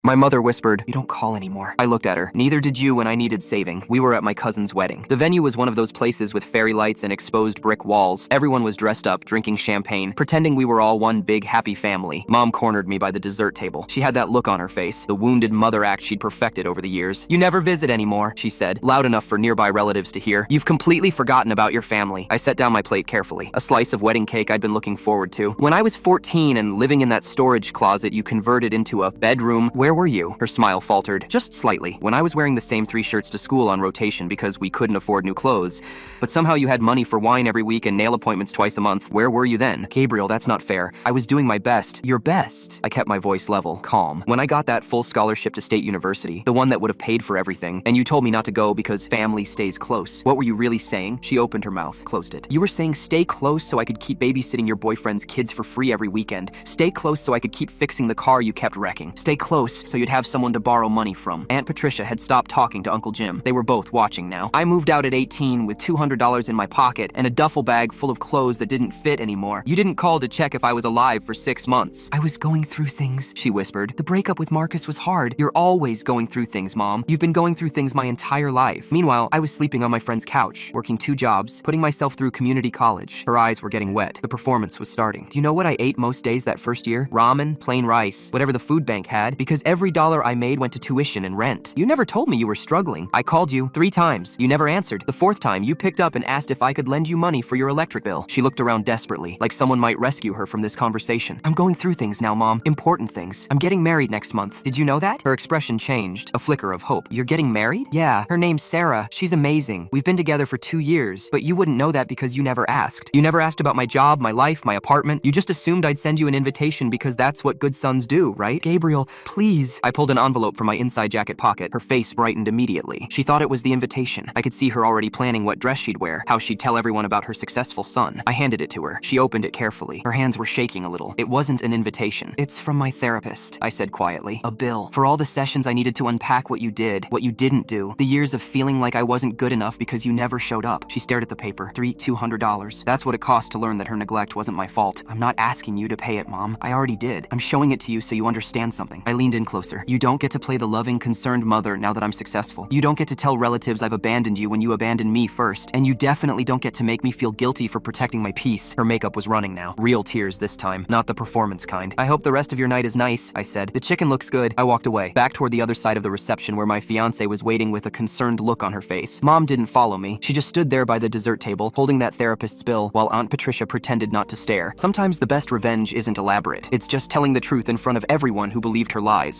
My mother whispered, "You don't call anymore." I looked at her. Neither did you when I needed saving. We were at my cousin's wedding. The venue was one of those places with fairy lights and exposed brick walls. Everyone was dressed up, drinking champagne, pretending we were all one big happy family. Mom cornered me by the dessert table. She had that look on her face, the wounded mother act she'd perfected over the years. "You never visit anymore," she said, loud enough for nearby relatives to hear. "You've completely forgotten about your family." I set down my plate carefully, a slice of wedding cake I'd been looking forward to. "When I was 14 and living in that storage closet you converted into a bedroom, where were you?" Her smile faltered, just slightly. "When I was wearing the same 3 shirts to school on rotation because we couldn't afford new clothes. But somehow you had money for wine every week and nail appointments twice a month. Where were you then?" "Gabriel, that's not fair. I was doing my best." "Your best?" I kept my voice level, calm. "When I got that full scholarship to State University, the one that would have paid for everything, and you told me not to go because family stays close. What were you really saying?" She opened her mouth, closed it. "You were saying stay close so I could keep babysitting your boyfriend's kids for free every weekend. Stay close so I could keep fixing the car you kept wrecking. Stay close so you'd have someone to borrow money from." Aunt Patricia had stopped talking to Uncle Jim. They were both watching now. I moved out at 18 with $200 in my pocket and a duffel bag full of clothes that didn't fit anymore. You didn't call to check if I was alive for 6 months. "I was going through things," she whispered. "The breakup with Marcus was hard." "You're always going through things, Mom. You've been going through things my entire life." Meanwhile, I was sleeping on my friend's couch, working 2 jobs, putting myself through community college. Her eyes were getting wet. The performance was starting. "Do you know what I ate most days that first year? Ramen, plain rice, whatever the food bank had, because every dollar I made went to tuition and rent. You never told me you were struggling. I called you 3 times. You never answered. The 4th time, you picked up and asked if I could lend you money for your electric bill." She looked around desperately, like someone might rescue her from this conversation. "I'm going through things now, Mom. Important things. I'm getting married next month. Did you know that?" Her expression changed, a flicker of hope. "You're getting married?" "Yeah. Her name's Sarah. She's amazing. We've been together for 2 years, but you wouldn't know that because you never asked. You never asked about my job, my life, my apartment. You just assumed I'd send you an invitation because that's what good sons do, right?" "Gabriel, please." I pulled an envelope from my inside jacket pocket. Her face brightened immediately. She thought it was the invitation. I could see her already planning what dress she'd wear, how she'd tell everyone about her successful son. I handed it to her. She opened it carefully. Her hands were shaking a little. "It wasn't an invitation. It's from my therapist," I said quietly. "A bill. For all the sessions I needed to unpack what you did, what you didn't do. The years of feeling like I wasn't good enough because you never showed up." She stared at the paper. $200. That's what it cost to learn that her neglect wasn't my fault. "I'm not asking you to pay it, Mom. I already did. I'm showing it to you so you understand something." I leaned in closer. "You don't get to play the loving, concerned mother now that I'm successful. You don't get to tell relatives I've abandoned you when you abandoned me first. And you definitely don't get to make me feel guilty for protecting my peace." Her makeup was running now. Real tears this time, not the performance kind. "I hope the rest of your night is nice," I said. "The chicken looks good." I walked away, back toward the other side of the reception where my fiancé was waiting with a concerned look on her face. Mom didn't follow me. She just stood there by the dessert table, holding that therapist's bill, while Aunt Patricia pretended not to stare. Sometimes the best revenge isn't elaborate. It's just telling the truth in front of everyone who believed her lies.